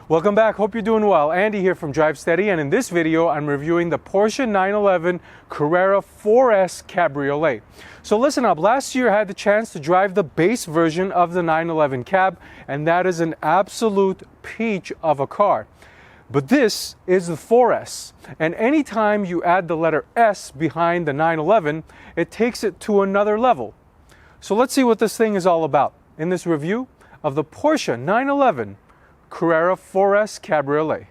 Welcome back, hope you're doing well. Andy here from Drive Steady, and in this video I'm reviewing the Porsche 911 Carrera 4S Cabriolet. So listen up, last year I had the chance to drive the base version of the 911 Cab, and that is an absolute peach of a car. But this is the 4S, and anytime you add the letter S behind the 911, it takes it to another level. So let's see what this thing is all about in this review of the Porsche 911 Carrera 4S Cabriolet.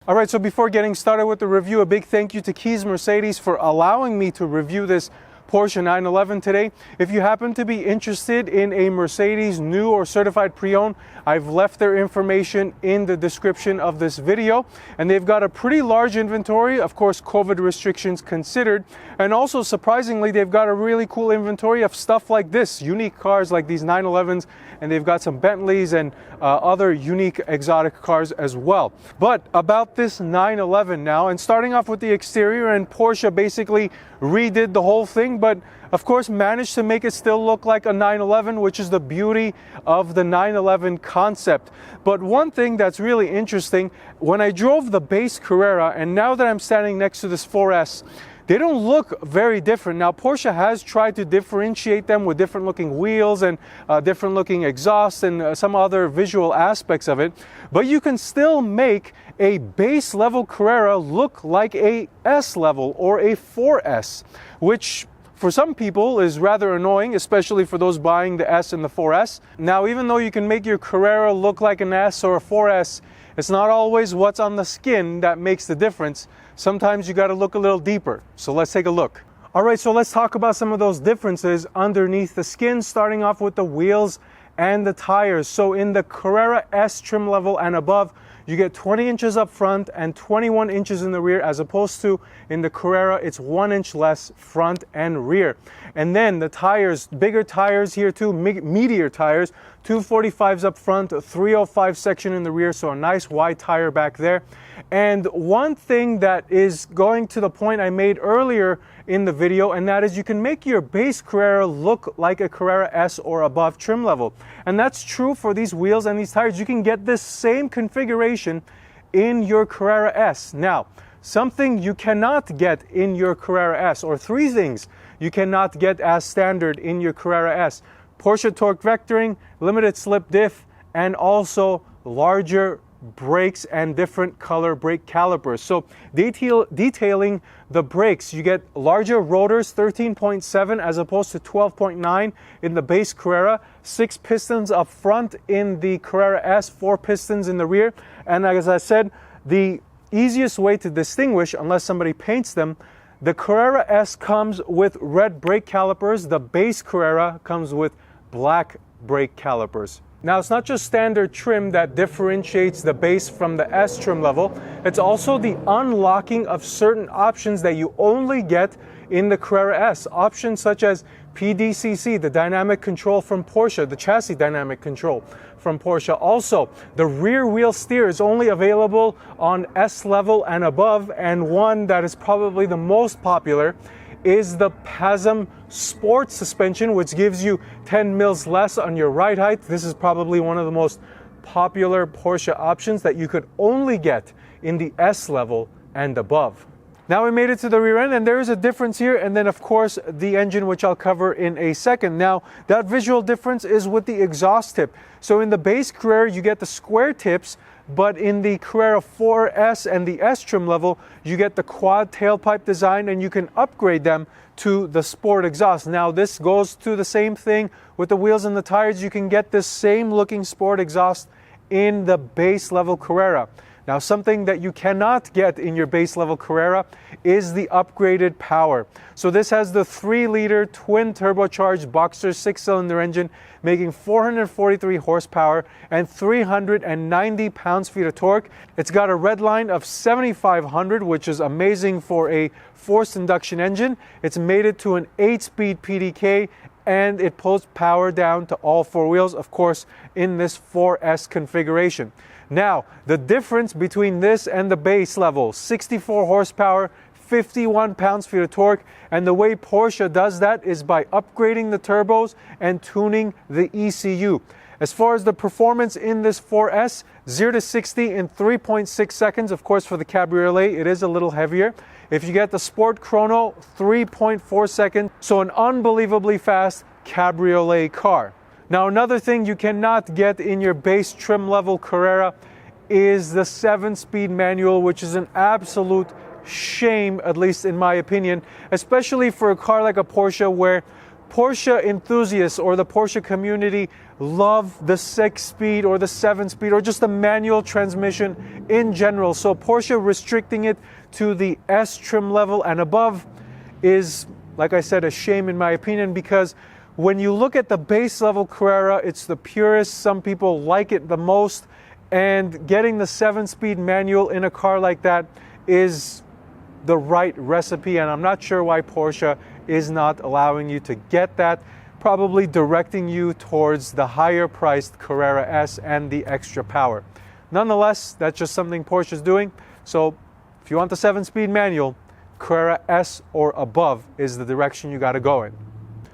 Alright, so before getting started with the review, a big thank you to Keys Mercedes for allowing me to review this Porsche 911 today. If you happen to be interested in a Mercedes new or certified pre-owned, I've left their information in the description of this video, and they've got a pretty large inventory, of course COVID restrictions considered, and also surprisingly they've got a really cool inventory of stuff like this, unique cars like these 911s, and they've got some Bentleys and other unique exotic cars as well. But about this 911 now, and starting off with the exterior, and Porsche basically redid the whole thing, but of course managed to make it still look like a 911, which is the beauty of the 911 concept. But one thing that's really interesting, when I drove the base Carrera, and now that I'm standing next to this 4S, they don't look very different. Now Porsche has tried to differentiate them with different looking wheels and different looking exhaust and some other visual aspects of it, but you can still make a base level Carrera look like a S level or a 4S, which for some people is rather annoying, especially for those buying the S and the 4S. Now, even though you can make your Carrera look like an S or a 4S, it's not always what's on the skin that makes the difference. Sometimes you got to look a little deeper. So let's take a look. All right, so let's talk about some of those differences underneath the skin, starting off with the wheels and the tires. So in the Carrera S trim level and above, you get 20 inches up front and 21 inches in the rear, as opposed to in the Carrera, it's 1 inch less front and rear. And then the tires, bigger tires here too, meatier tires, 245s up front, a 305 section in the rear, so a nice wide tire back there. And one thing that is going to the point I made earlier in the video, and that is you can make your base Carrera look like a Carrera S or above trim level. And that's true for these wheels and these tires. You can get this same configuration in your Carrera S. Now, something you cannot get in your Carrera S, or three things you cannot get as standard in your Carrera S: Porsche torque vectoring, limited slip diff, and also larger brakes and different color brake calipers. So detailing the brakes, you get larger rotors, 13.7 as opposed to 12.9 in the base Carrera, 6 pistons up front in the Carrera S, 4 pistons in the rear. And as I said, the easiest way to distinguish, unless somebody paints them, the Carrera S comes with red brake calipers, the base Carrera comes with black brake calipers. Now, it's not just standard trim that differentiates the base from the S trim level, it's also the unlocking of certain options that you only get in the Carrera S. Options such as PDCC, the dynamic control from Porsche, the chassis dynamic control from Porsche. Also, the rear wheel steer is only available on S level and above, and one that is probably the most popular is the PASM Sport suspension, which gives you 10 mils less on your ride height. This is probably one of the most popular Porsche options that you could only get in the S level and above. Now we made it to the rear end, and there is a difference here, and then of course the engine, which I'll cover in a second. Now that visual difference is with the exhaust tip. So in the base Carrera you get the square tips, but in the Carrera 4S and the S trim level you get the quad tailpipe design, and you can upgrade them to the sport exhaust. Now this goes to the same thing with the wheels and the tires. You can get this same looking sport exhaust in the base level Carrera. Now, something that you cannot get in your base level Carrera is the upgraded power. So this has the 3-liter twin turbocharged Boxster 6-cylinder engine, making 443 horsepower and 390 pounds-feet of torque. It's got a red line of 7,500, which is amazing for a forced induction engine. It's mated to an 8-speed PDK, and it pulls power down to all 4 wheels, of course, in this 4S configuration. Now, the difference between this and the base level, 64 horsepower, 51 pounds-feet of torque, and the way Porsche does that is by upgrading the turbos and tuning the ECU. As far as the performance in this 4S, 0 to 60 in 3.6 seconds. Of course, for the Cabriolet, it is a little heavier. If you get the Sport Chrono, 3.4 seconds. So an unbelievably fast Cabriolet car. Now, another thing you cannot get in your base trim level Carrera is the 7-speed manual, which is an absolute shame, at least in my opinion, especially for a car like a Porsche, where Porsche enthusiasts or the Porsche community love the 6-speed or the 7-speed or just the manual transmission in general. So Porsche restricting it to the S trim level and above is, like I said, a shame in my opinion, because when you look at the base level Carrera, it's the purest. Some people like it the most, and getting the 7-speed manual in a car like that is the right recipe, and I'm not sure why Porsche is not allowing you to get that, probably directing you towards the higher priced Carrera S and the extra power. Nonetheless, that's just something Porsche is doing. So if you want the 7-speed manual, Carrera S or above is the direction you got to go in.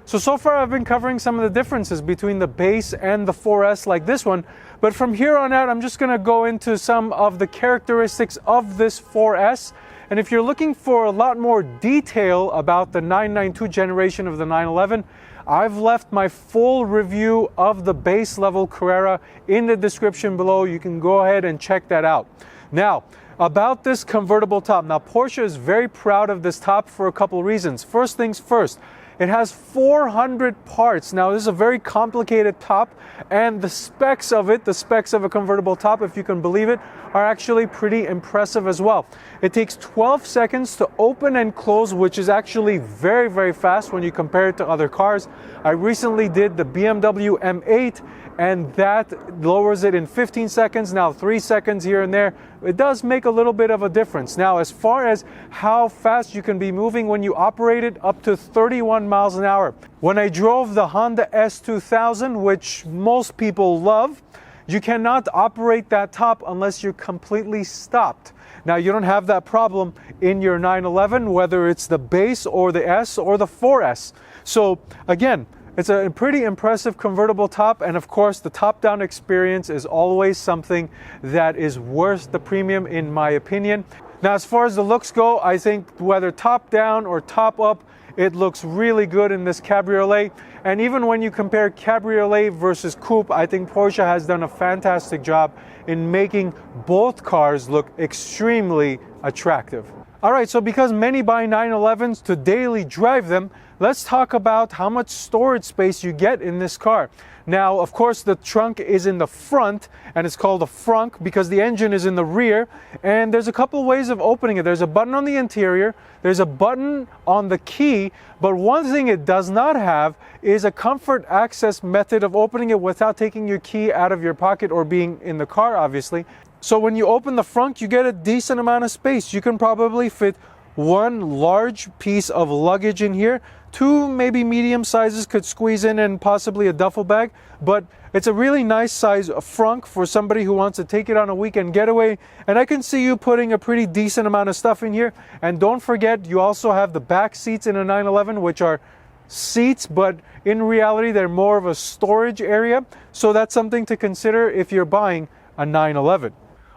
So far I've been covering some of the differences between the base and the 4S like this one, but from here on out I'm just going to go into some of the characteristics of this 4S. And if you're looking for a lot more detail about the 992 generation of the 911, I've left my full review of the base level Carrera in the description below. You can go ahead and check that out. Now, about this convertible top. Now, Porsche is very proud of this top for a couple reasons. First things first, it has 400 parts. Now, this is a very complicated top, and the specs of it, the specs of a convertible top, if you can believe it, are actually pretty impressive as well. It takes 12 seconds to open and close, which is actually very, very fast when you compare it to other cars. I recently did the BMW M8, and that lowers it in 15 seconds. Now 3 seconds here and there. It does make a little bit of a difference. Now, as far as how fast you can be moving when you operate it, up to 31 miles an hour. When I drove the Honda S2000, which most people love, you cannot operate that top unless you're completely stopped. Now, you don't have that problem in your 911, whether it's the base or the S or the 4S. So again, it's a pretty impressive convertible top, and of course the top-down experience is always something that is worth the premium in my opinion. Now, as far as the looks go, I think whether top-down or top-up, it looks really good in this Cabriolet. And even when you compare Cabriolet versus Coupe, I think Porsche has done a fantastic job in making both cars look extremely attractive. Alright, so because many buy 911s to daily drive them, let's talk about how much storage space you get in this car. Now, of course, the trunk is in the front, and it's called a Frunk because the engine is in the rear, and there's a couple ways of opening it. There's a button on the interior, there's a button on the key, but one thing it does not have is a comfort access method of opening it without taking your key out of your pocket or being in the car, obviously. So when you open the front, you get a decent amount of space. You can probably fit one large piece of luggage in here. Two maybe medium sizes could squeeze in, and possibly a duffel bag. But it's a really nice size frunk for somebody who wants to take it on a weekend getaway. And I can see you putting a pretty decent amount of stuff in here. And don't forget, you also have the back seats in a 911, which are seats, but in reality, they're more of a storage area. So that's something to consider if you're buying a 911.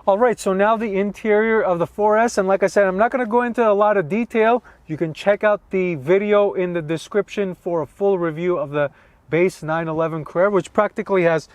Alright, so now the interior of the 4S, and like I said, I'm not going to go into a lot of detail. You can check out the video in the description for a full review of the base 911 Carrera, which practically has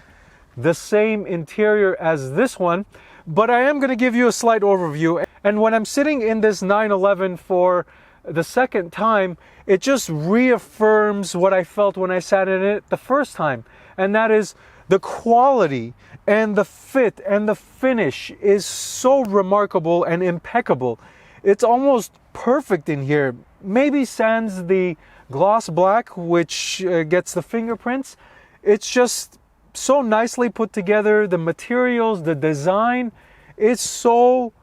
the same interior as this one. But I am going to give you a slight overview. And when I'm sitting in this 911 for the second time, it just reaffirms what I felt when I sat in it the first time. And that is the quality And the fit and the finish is so remarkable and impeccable. It's almost perfect in here. Maybe sans the gloss black, which gets the fingerprints. It's just so nicely put together. The materials, the design, it's so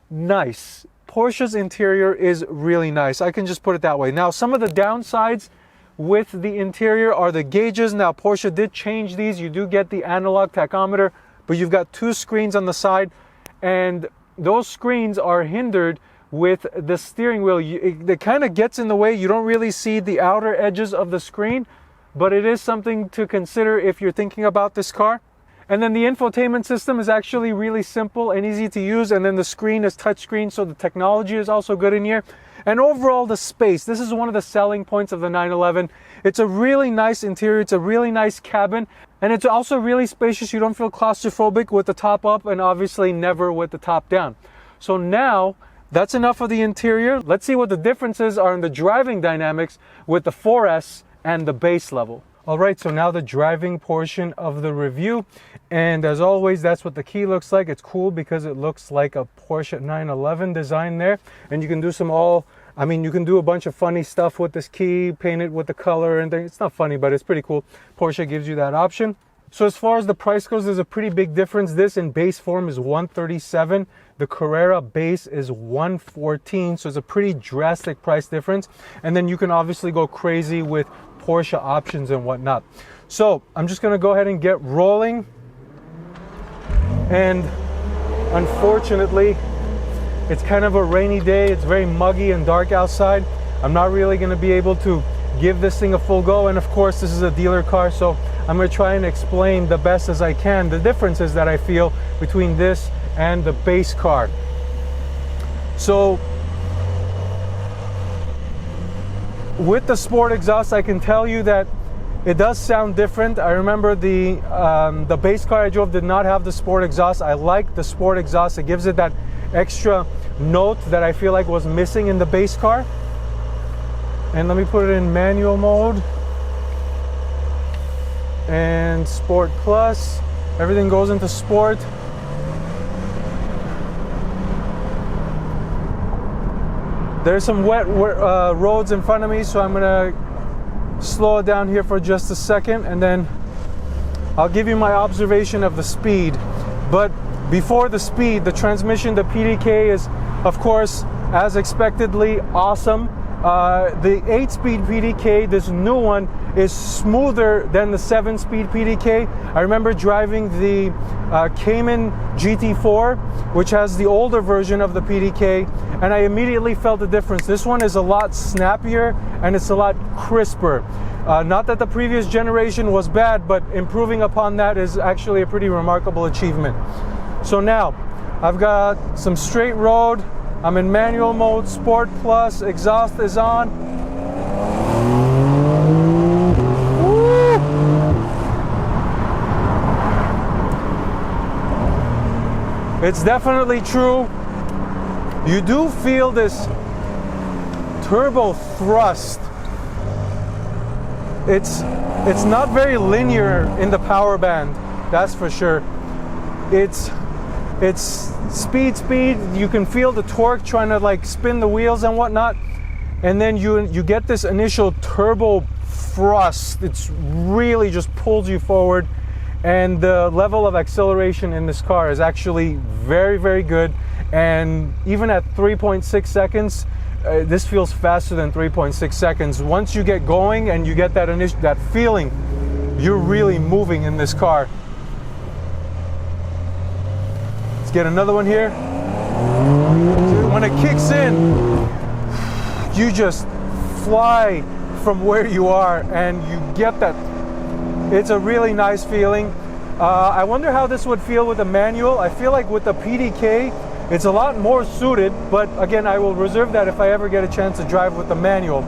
nice. Porsche's interior is really nice. I can just put it that way. Now, some of the downsides with the interior are the gauges. Now, Porsche did change these. You do get the analog tachometer, but you've got two screens on the side, and those screens are hindered with the steering wheel. It kind of gets in the way. You don't really see the outer edges of the screen, but it is something to consider if you're thinking about this car. And then the infotainment system is actually really simple and easy to use. And then the screen is touchscreen, so the technology is also good in here. And overall, the space. This is one of the selling points of the 911. It's a really nice interior. It's a really nice cabin. And it's also really spacious. You don't feel claustrophobic with the top up, and obviously never with the top down. So now, that's enough of the interior. Let's see what the differences are in the driving dynamics with the 4S and the base level. All right, so now the driving portion of the review. And as always, that's what the key looks like. It's cool because it looks like a Porsche 911 design there. And you can do you can do a bunch of funny stuff with this key, paint it with the color and things. It's not funny, but it's pretty cool. Porsche gives you that option. So as far as the price goes, there's a pretty big difference. This in base form is $137. The Carrera base is $114. So it's a pretty drastic price difference. And then you can obviously go crazy with Porsche options and whatnot. So I'm just going to go ahead and get rolling. And unfortunately, it's kind of a rainy day. It's very muggy and dark outside. I'm not really going to be able to give this thing a full go. And of course, this is a dealer car, so I'm going to try and explain the best as I can the differences that I feel between this and the base car. So with the sport exhaust, I can tell you that it does sound different. I remember the base car I drove did not have the sport exhaust. I like the sport exhaust. It gives it that extra note that I feel like was missing in the base car. And let me put it in manual mode. And Sport Plus. Everything goes into Sport. There's some wet roads in front of me, so I'm gonna slow it down here for just a second, and then I'll give you my observation of the speed. But before the speed, the transmission, the PDK is, of course, as expectedly, awesome. The 8-speed PDK, this new one, is smoother than the 7-speed PDK. I remember driving the Cayman GT4, which has the older version of the PDK, and I immediately felt the difference. This one is a lot snappier and it's a lot crisper. Not that the previous generation was bad, but improving upon that is actually a pretty remarkable achievement. So now, I've got some straight road. I'm in manual mode, Sport Plus, exhaust is on. Woo! It's definitely true. You do feel this turbo thrust. It's not very linear in the power band, that's for sure. It's speed. You can feel the torque trying to like spin the wheels and whatnot, and then you get this initial turbo thrust. It's really just pulls you forward, and the level of acceleration in this car is actually very, very good. And even at 3.6 seconds, this feels faster than 3.6 seconds. Once you get going and you get that feeling, you're really moving in this car. Let's get another one here. When it kicks in, you just fly from where you are and you get that. It's a really nice feeling. I wonder how this would feel with a manual. I feel like with the PDK, it's a lot more suited, but again, I will reserve that if I ever get a chance to drive with the manual.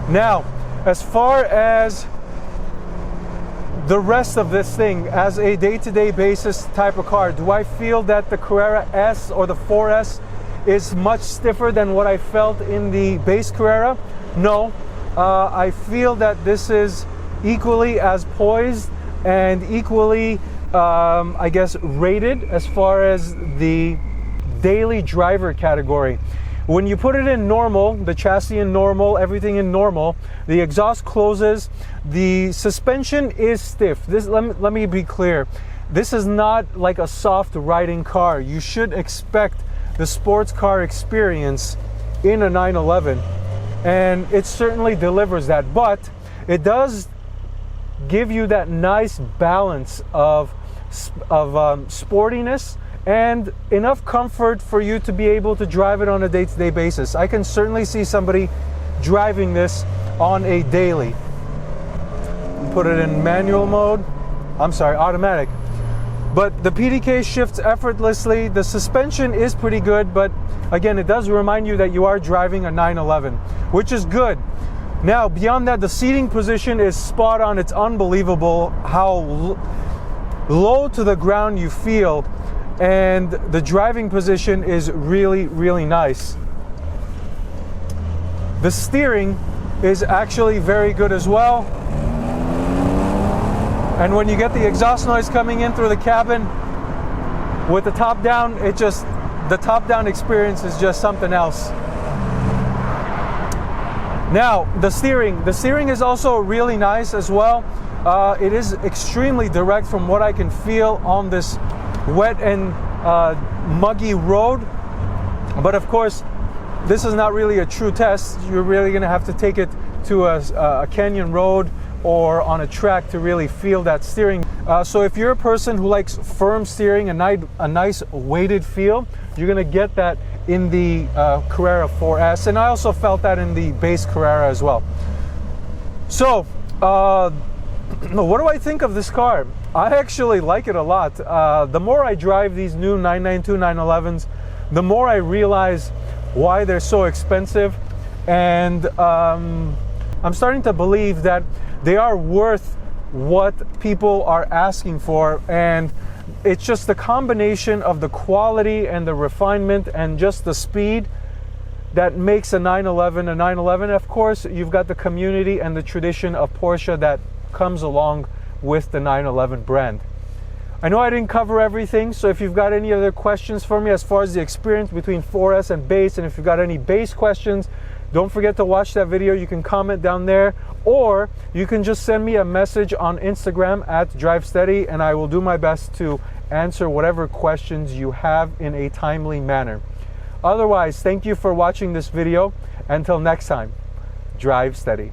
Now, as far as the rest of this thing as a day-to-day basis type of car, do I feel that the Carrera S or the 4S is much stiffer than what I felt in the base Carrera? No. I feel that this is equally as poised and equally I guess, rated as far as the daily driver category. When you put it in normal, the chassis in normal, everything in normal, the exhaust closes, the suspension is stiff. Let me be clear. This is not like a soft riding car. You should expect the sports car experience in a 911, and it certainly delivers that, but it does give you that nice balance of sportiness and enough comfort for you to be able to drive it on a day-to-day basis. I can certainly see somebody driving this on a daily. Put it in manual mode, automatic. But the PDK shifts effortlessly. The suspension is pretty good, but again, it does remind you that you are driving a 911, which is good. Now, beyond that, the seating position is spot on. It's unbelievable how low to the ground you feel, and the driving position is really, really nice. The steering is actually very good as well. And when you get the exhaust noise coming in through the cabin with the top down, the top down experience is just something else. Now, the steering is also really nice as well. It is extremely direct from what I can feel on this wet and muggy road. But of course, this is not really a true test. You're really gonna have to take it to a canyon road or on a track to really feel that steering. So if you're a person who likes firm steering, a nice weighted feel, you're gonna get that in the Carrera 4S, and I also felt that in the base Carrera as well. So, what do I think of this car? I actually like it a lot. The more I drive these new 992 911s, the more I realize why they're so expensive, and I'm starting to believe that they are worth what people are asking for, and it's just the combination of the quality and the refinement and just the speed that makes a 911 a 911. Of course, you've got the community and the tradition of Porsche that comes along with the 911 brand. I know I didn't cover everything, so if you've got any other questions for me as far as the experience between 4S and base, and if you've got any base questions, don't forget to watch that video. You can comment down there, or you can just send me a message on Instagram at DriveSteady, and I will do my best to answer whatever questions you have in a timely manner. Otherwise, thank you for watching this video. Until next time, drive steady.